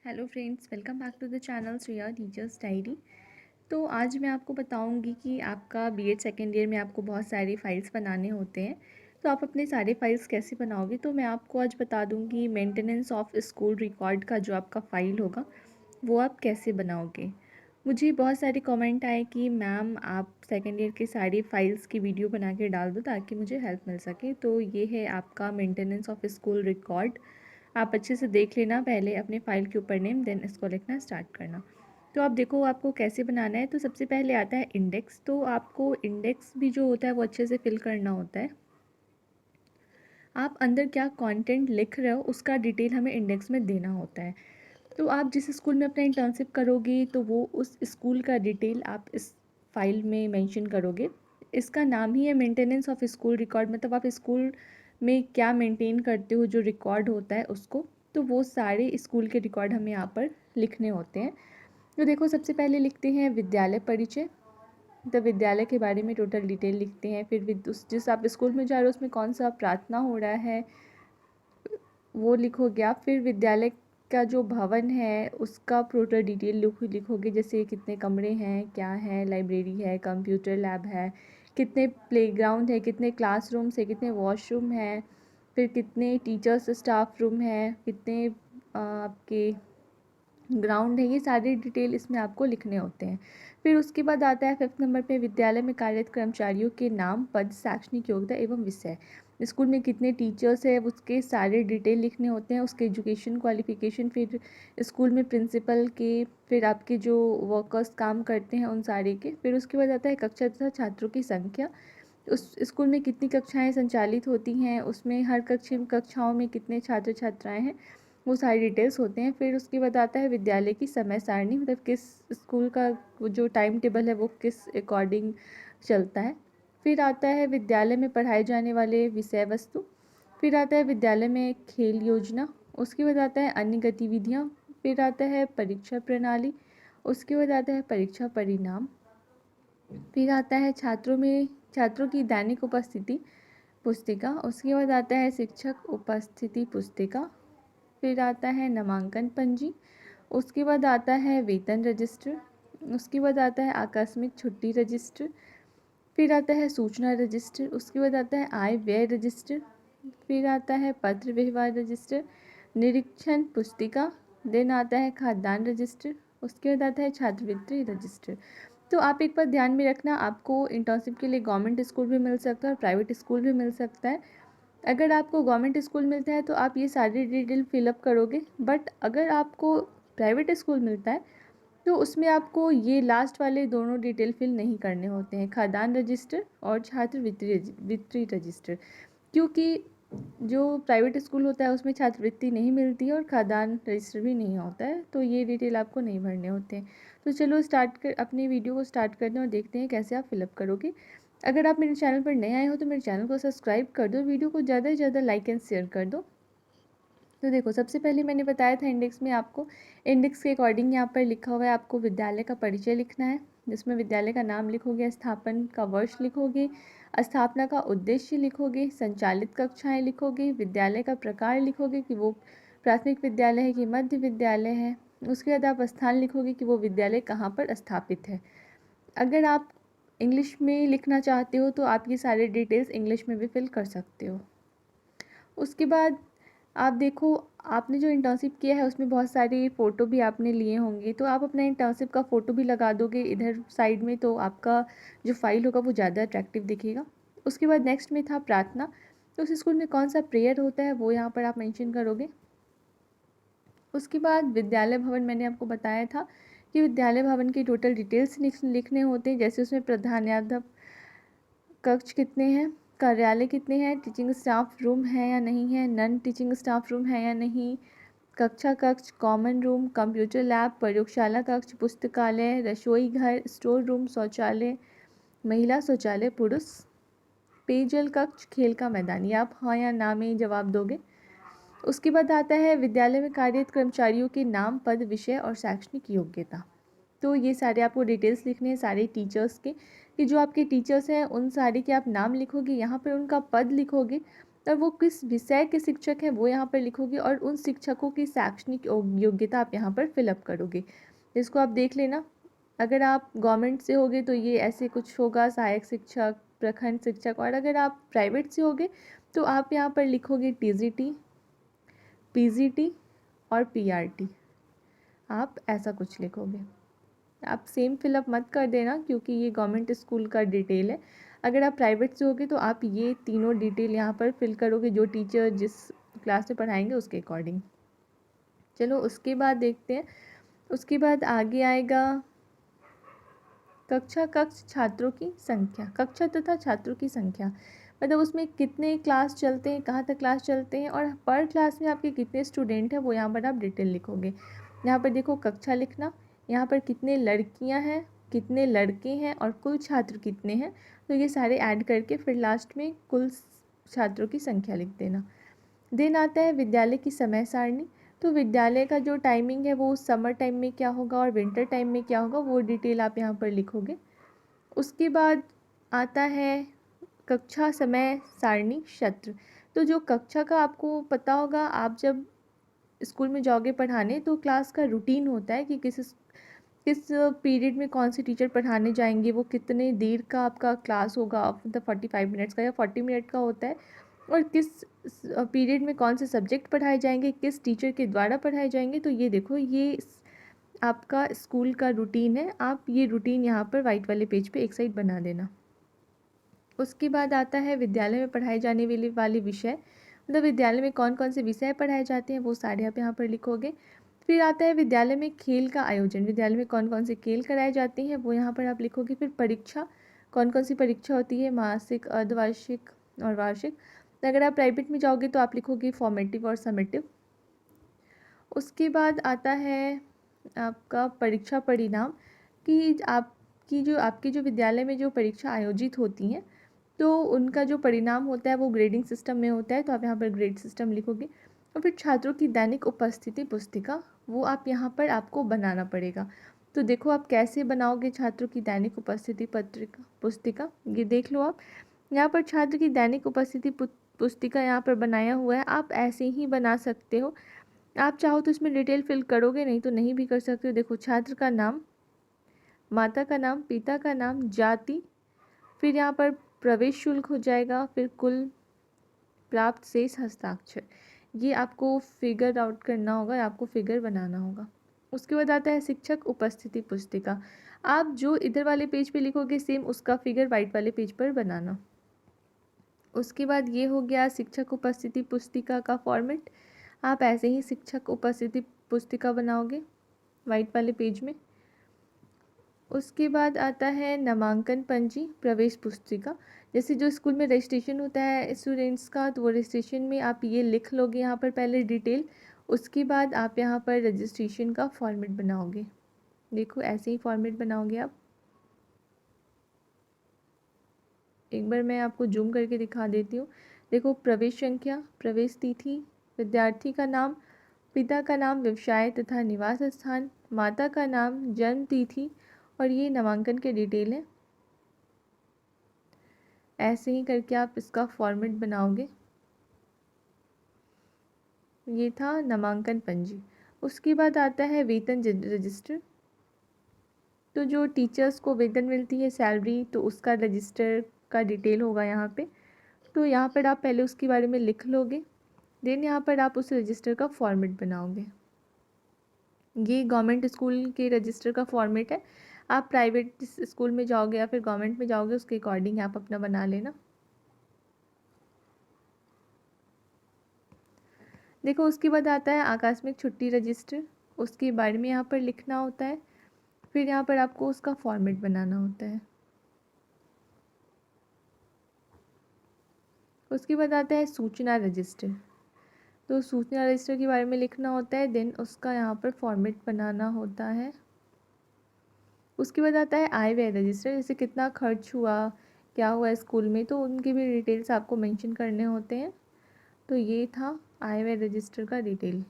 Hello friends, welcome back to the channel Shreya teachers diary. तो आज मैं आपको बताऊंगी कि आपका बीएड सेकेंड ईयर में आपको बहुत सारी फ़ाइल्स बनाने होते हैं। तो आप अपने सारे फाइल्स कैसे बनाओगे, तो मैं आपको आज बता दूंगी मेंटेनेंस ऑफ स्कूल रिकॉर्ड का जो आपका फ़ाइल होगा वो आप कैसे बनाओगे। मुझे बहुत सारे कमेंट आए कि मैम आप सेकेंड ईयर के सारी फाइल्स की वीडियो बना के डाल दो ताकि मुझे हेल्प मिल सके। तो ये है आपका मेंटेनेंस ऑफ स्कूल रिकॉर्ड। आप अच्छे से देख लेना, पहले अपने फाइल के ऊपर नेम, देन इसको लिखना स्टार्ट करना। तो आप देखो आपको कैसे बनाना है। तो सबसे पहले आता है इंडेक्स। तो आपको इंडेक्स भी जो होता है वो अच्छे से फिल करना होता है। आप अंदर क्या कंटेंट लिख रहे हो उसका डिटेल हमें इंडेक्स में देना होता है। तो आप जिस स्कूल में अपना इंटर्नशिप करोगे तो वो उस स्कूल का डिटेल आप इस फाइल में मेंशन करोगे। इसका नाम ही है मेंटेनेंस ऑफ स्कूल रिकॉर्ड, मतलब आप स्कूल में क्या मेंटेन करते हो, जो रिकॉर्ड होता है उसको। तो वो सारे स्कूल के रिकॉर्ड हमें यहाँ पर लिखने होते हैं। तो देखो सबसे पहले लिखते हैं विद्यालय परिचय। तो विद्यालय के बारे में टोटल डिटेल लिखते हैं। फिर जिस आप स्कूल में जा रहे हो उसमें कौन सा प्रार्थना हो रहा है वो लिखोगे आप। फिर विद्यालय का जो भवन है उसका टोटल डिटेल लिखोगे, जैसे कितने कमरे हैं, क्या है, लाइब्रेरी है, कंप्यूटर लैब है, कितने प्लेग्राउंड है, कितने क्लासरूम्स है, कितने वॉशरूम हैं, फिर कितने टीचर्स स्टाफ रूम है, कितने आपके ग्राउंड है। ये सारे डिटेल इसमें आपको लिखने होते हैं। फिर उसके बाद आता है 5th नंबर पे विद्यालय में कार्यरत कर्मचारियों के नाम, पद, शैक्षणिक योग्यता एवं विषय। स्कूल में कितने टीचर्स है उसके सारे डिटेल लिखने होते हैं, उसके एजुकेशन क्वालिफिकेशन, फिर स्कूल में प्रिंसिपल के, फिर आपके जो वर्कर्स काम करते हैं उन सारे के। फिर उसके बाद आता है कक्षा तथा छात्रों की संख्या। उस स्कूल में कितनी कक्षाएं संचालित होती हैं, उसमें हर कक्षाओं में कितने छात्र छात्राएं हैं, वो सारी डिटेल्स होते हैं। फिर उसके बाद आता है विद्यालय की समय सारणी, मतलब किस स्कूल का वो जो टाइम टेबल है वो किस अकॉर्डिंग चलता है। फिर आता है विद्यालय में पढ़ाए जाने वाले विषय वस्तु। फिर आता है विद्यालय में खेल योजना। उसके बाद आता है अन्य गतिविधियाँ। फिर आता है परीक्षा प्रणाली। उसके बाद आता है परीक्षा परिणाम। फिर आता है छात्रों की दैनिक उपस्थिति पुस्तिका। उसके बाद आता है शिक्षक उपस्थिति पुस्तिका। फिर आता है नामांकन पंजी। उसके बाद आता है वेतन रजिस्टर। उसके बाद आता है आकस्मिक छुट्टी रजिस्टर। फिर आता है सूचना रजिस्टर। उसके बाद आता है आय व्यय रजिस्टर। फिर आता है पत्र व्यवहार रजिस्टर, निरीक्षण पुस्तिका। देन आता है खाद्यान्न रजिस्टर। उसके बाद आता है छात्रवृत्ति रजिस्टर। तो आप एक बार ध्यान में रखना, आपको इंटर्नशिप के लिए गवर्नमेंट स्कूल भी मिल सकता है और प्राइवेट स्कूल भी मिल सकता है। अगर आपको गवर्नमेंट स्कूल मिलता है तो आप ये सारी डिटेल फिलअप करोगे, बट अगर आपको प्राइवेट स्कूल मिलता है तो उसमें आपको ये लास्ट वाले दोनों डिटेल फिल नहीं करने होते हैं, खाद्यान्न रजिस्टर और छात्रवृत्ति रजिस्टर। क्योंकि जो प्राइवेट स्कूल होता है उसमें छात्रवृत्ति नहीं मिलती है और खाद्यान्न रजिस्टर भी नहीं होता है, तो ये डिटेल आपको नहीं भरने होते हैं। तो चलो अपनी वीडियो को स्टार्ट करते हैं और देखते हैं कैसे आप फिलअप करोगे। अगर आप मेरे चैनल पर नए आए हो तो मेरे चैनल को सब्सक्राइब कर दो, वीडियो को ज़्यादा से ज़्यादा लाइक एंड शेयर कर दो। तो देखो सबसे पहले मैंने बताया था इंडेक्स में आपको, इंडेक्स के अकॉर्डिंग यहाँ पर लिखा हुआ है आपको विद्यालय का परिचय लिखना है, जिसमें विद्यालय का नाम लिखोगे, स्थापन का वर्ष लिखोगे, स्थापना का उद्देश्य लिखोगे, संचालित कक्षाएं लिखोगे, विद्यालय का प्रकार लिखोगे कि वो प्राथमिक विद्यालय है कि मध्य विद्यालय है। उसके बाद आप स्थान लिखोगे कि वो विद्यालय कहाँ पर स्थापित है। अगर आप इंग्लिश में लिखना चाहते हो तो आप ये सारे डिटेल्स इंग्लिश में भी फिल कर सकते हो। उसके बाद आप देखो, आपने जो इंटर्नशिप किया है उसमें बहुत सारी फ़ोटो भी आपने लिए होंगे, तो आप अपना इंटर्नशिप का फ़ोटो भी लगा दोगे इधर साइड में, तो आपका जो फाइल होगा वो ज़्यादा अट्रैक्टिव दिखेगा। उसके बाद नेक्स्ट में था प्रार्थना। तो उस स्कूल में कौन सा प्रेयर होता है वो यहाँ पर आप मेंशन करोगे। उसके बाद विद्यालय भवन, मैंने आपको बताया था कि विद्यालय भवन की टोटल डिटेल्स लिखने होते हैं, जैसे उसमें प्रधानाध्यापक कक्ष कितने हैं, कार्यालय कितने हैं, टीचिंग स्टाफ रूम है या नहीं है, नन टीचिंग स्टाफ रूम है या नहीं, कक्षा कक्ष, कॉमन रूम, कंप्यूटर लैब, प्रयोगशाला कक्ष, पुस्तकालय, रसोई घर, स्टोर रूम, शौचालय, महिला शौचालय पुरुष, पेयजल कक्ष, खेल का मैदान। ये आप हाँ या ना में जवाब दोगे। उसके बाद आता है विद्यालय में कार्यरत कर्मचारियों के नाम, पद, विषय और शैक्षणिक योग्यता। तो ये सारे आपको डिटेल्स लिखने हैं सारे टीचर्स के, कि जो आपके टीचर्स हैं उन सारे के आप नाम लिखोगे, यहाँ पर उनका पद लिखोगे और वो किस विषय के शिक्षक हैं वो यहाँ पर लिखोगे, और उन शिक्षकों की शैक्षणिक योग्यता आप यहाँ पर फिलअप करोगे। इसको आप देख लेना। अगर आप गवर्नमेंट से होगे तो ये ऐसे कुछ होगा, सहायक शिक्षक, प्रखंड शिक्षक। और अगर आप प्राइवेट से होगे तो आप यहाँ पर लिखोगे टीजीटी, पीजीटी और पीआरटी। आप ऐसा कुछ लिखोगे। आप सेम फिलअप मत कर देना क्योंकि ये गवर्नमेंट स्कूल का डिटेल है। अगर आप प्राइवेट से होगे तो आप ये तीनों डिटेल यहाँ पर फिल करोगे जो टीचर जिस क्लास में पढ़ाएंगे उसके अकॉर्डिंग। चलो उसके बाद देखते हैं। उसके बाद आगे आएगा कक्षा, कक्ष, छात्रों की संख्या। कक्षा तथा छात्रों की संख्या मतलब उसमें कितने क्लास चलते हैं, कहाँ तक क्लास चलते हैं, और पर क्लास में आपके कितने स्टूडेंट हैं वो यहाँ पर आप डिटेल लिखोगे। यहाँ पर देखो कक्षा लिखना, यहाँ पर कितने लड़कियाँ हैं, कितने लड़के हैं और कुल छात्र कितने हैं, तो ये सारे ऐड करके फिर लास्ट में कुल छात्रों की संख्या लिख देना। देन आता है विद्यालय की समय सारणी। तो विद्यालय का जो टाइमिंग है वो समर टाइम में क्या होगा और विंटर टाइम में क्या होगा वो डिटेल आप यहाँ पर लिखोगे। उसके बाद आता है कक्षा समय सारणी सत्र। तो जो कक्षा का आपको पता होगा, आप जब स्कूल में जाओगे पढ़ाने तो क्लास का रूटीन होता है कि किस पीरियड में कौन से टीचर पढ़ाने जाएंगे, वो कितने देर का आपका क्लास होगा, मतलब 45 मिनट्स का या 40 मिनट का होता है, और किस पीरियड में कौन से सब्जेक्ट पढ़ाए जाएंगे, किस टीचर के द्वारा पढ़ाए जाएंगे। तो ये देखो ये आपका स्कूल का रूटीन है। आप ये रूटीन यहाँ पर वाइट वाले पेज पे एक साइड बना देना। उसके बाद आता है विद्यालय में पढ़ाए जाने वाले विषय, मतलब विद्यालय में कौन कौन से विषय पढ़ाए जाते हैं वो सारे आप यहाँ पर लिखोगे। फिर आता है विद्यालय में खेल का आयोजन, विद्यालय में कौन कौन से खेल कराए जाते हैं वो यहाँ पर आप लिखोगे। फिर परीक्षा, कौन कौन सी परीक्षा होती है, मासिक, अर्धवार्षिक और वार्षिक। अगर आप प्राइवेट में जाओगे तो आप लिखोगे फॉर्मेटिव और समेटिव। उसके बाद आता है आपका परीक्षा परिणाम, कि आपकी जो विद्यालय में जो परीक्षा आयोजित होती हैं तो उनका जो परिणाम होता है वो ग्रेडिंग सिस्टम में होता है, तो आप यहाँ पर ग्रेड सिस्टम लिखोगे। और फिर छात्रों की दैनिक उपस्थिति पुस्तिका, वो आप यहाँ पर आपको बनाना पड़ेगा। तो देखो आप कैसे बनाओगे छात्रों की दैनिक उपस्थिति पुस्तिका, ये देख लो आप। यहाँ पर छात्र की दैनिक उपस्थिति पुस्तिका यहाँ पर बनाया हुआ है, आप ऐसे ही बना सकते हो। आप चाहो तो इसमें डिटेल फिल करोगे, नहीं तो नहीं भी कर सकते हो। देखो छात्र का नाम, माता का नाम, पिता का नाम, जाति, फिर यहाँ पर प्रवेश शुल्क हो जाएगा, फिर कुल प्राप्त शेष हस्ताक्षर। ये आपको फिगर आउट करना होगा, आपको फिगर बनाना होगा। उसके बाद आता है शिक्षक उपस्थिति पुस्तिका। आप जो इधर वाले पेज पे लिखोगे सेम उसका फिगर वाइट वाले पेज पर बनाना। उसके बाद ये हो गया शिक्षक उपस्थिति पुस्तिका का फॉर्मेट। आप ऐसे ही शिक्षक उपस्थिति पुस्तिका बनाओगे वाइट वाले पेज में। उसके बाद आता है नामांकन पंजी, प्रवेश पुस्तिका। जैसे जो स्कूल में रजिस्ट्रेशन होता है स्टूडेंट्स का, तो वो रजिस्ट्रेशन में आप ये लिख लोगे यहाँ पर पहले डिटेल। उसके बाद आप यहाँ पर रजिस्ट्रेशन का फॉर्मेट बनाओगे। देखो ऐसे ही फॉर्मेट बनाओगे आप। एक बार मैं आपको जूम करके दिखा देती हूँ। देखो प्रवेश संख्या, प्रवेश तिथि, विद्यार्थी का नाम, पिता का नाम, व्यवसाय तथा निवास स्थान, माता का नाम, जन्म तिथि, और ये नामांकन के डिटेल है। ऐसे ही करके आप इसका फॉर्मेट बनाओगे। ये था नामांकन पंजी। उसके बाद आता है वेतन रजिस्टर। तो जो टीचर्स को वेतन मिलती है सैलरी, तो उसका रजिस्टर का डिटेल होगा यहाँ पे। तो यहाँ पर आप पहले उसके बारे में लिख लोगे, देन यहाँ पर आप उस रजिस्टर का फॉर्मेट बनाओगे। ये गवर्नमेंट स्कूल के रजिस्टर का फॉर्मेट है। आप प्राइवेट स्कूल में जाओगे या फिर गवर्नमेंट में जाओगे उसके अकॉर्डिंग आप अपना बना लेना। देखो उसके बाद आता है आकस्मिक छुट्टी रजिस्टर, उसके बारे में यहाँ पर लिखना होता है। फिर यहाँ पर आपको उसका फॉर्मेट बनाना होता है। उसके बाद आता है सूचना रजिस्टर। तो सूचना रजिस्टर के बारे में लिखना होता है, देन उसका यहाँ पर फॉर्मेट बनाना होता है। उसके बाद आता है आय व्यय रजिस्टर, जैसे कितना खर्च हुआ, क्या हुआ स्कूल में, तो उनके भी डिटेल्स आपको मेंशन करने होते हैं। तो ये था आय व्यय रजिस्टर का डिटेल।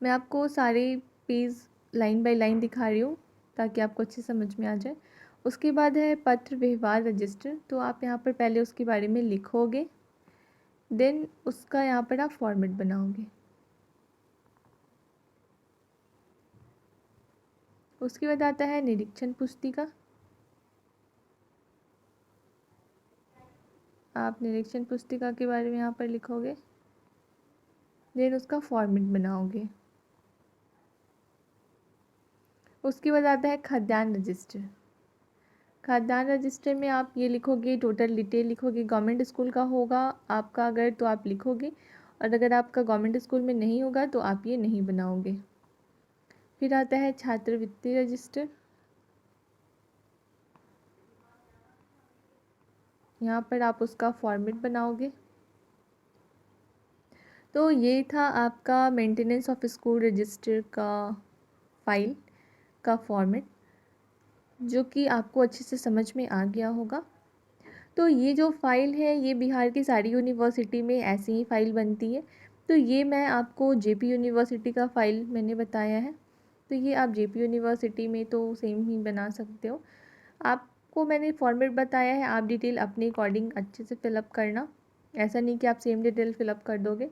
मैं आपको सारे पेज लाइन बाय लाइन दिखा रही हूँ ताकि आपको अच्छे समझ में आ जाए। उसके बाद है पत्र व्यवहार रजिस्टर, तो आप यहाँ पर पहले उसके बारे में लिखोगे, देन उसका यहाँ पर आप फॉर्मेट बनाओगे। उसके बाद आता है निरीक्षण पुस्तिका। आप निरीक्षण पुस्तिका के बारे में यहाँ पर लिखोगे, देन उसका फॉर्मेट बनाओगे। उसके बाद आता है खाद्यान्न रजिस्टर। खाद्यान्न रजिस्टर में आप ये लिखोगे, टोटल डिटेल लिखोगे, गवर्नमेंट स्कूल का होगा आपका अगर तो आप लिखोगे, और अगर आपका गवर्नमेंट स्कूल में नहीं होगा तो आप ये नहीं बनाओगे। फिर आता है छात्रवृत्ति रजिस्टर। यहाँ पर आप उसका फॉर्मेट बनाओगे। तो ये था आपका मेंटेनेंस ऑफ स्कूल रजिस्टर का फाइल का फॉर्मेट, जो कि आपको अच्छे से समझ में आ गया होगा। तो ये जो फ़ाइल है ये बिहार की सारी यूनिवर्सिटी में ऐसी ही फ़ाइल बनती है। तो ये मैं आपको जेपी यूनिवर्सिटी का फ़ाइल मैंने बताया है, तो ये आप जेपी यूनिवर्सिटी में तो सेम ही बना सकते हो। आपको मैंने फॉर्मेट बताया है, आप डिटेल अपने अकॉर्डिंग अच्छे से फिलअप करना, ऐसा नहीं कि आप सेम डिटेल फिलअप कर दोगे।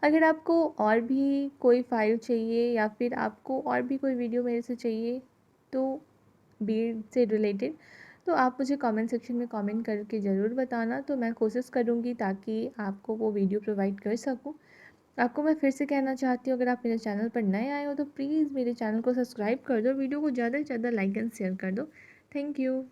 अगर आपको और भी कोई फ़ाइल चाहिए या फिर आपको और भी कोई वीडियो मेरे से चाहिए तो बीएड से रिलेटेड, तो आप मुझे कमेंट सेक्शन में कमेंट करके ज़रूर बताना, तो मैं कोशिश करूँगी ताकि आपको वो वीडियो प्रोवाइड कर सकूँ। आपको मैं फिर से कहना चाहती हूँ, अगर आप मेरे चैनल पर नए आए हो तो प्लीज़ मेरे चैनल को सब्सक्राइब कर दो, वीडियो को ज़्यादा से ज़्यादा लाइक एंड शेयर कर दो। Thank you.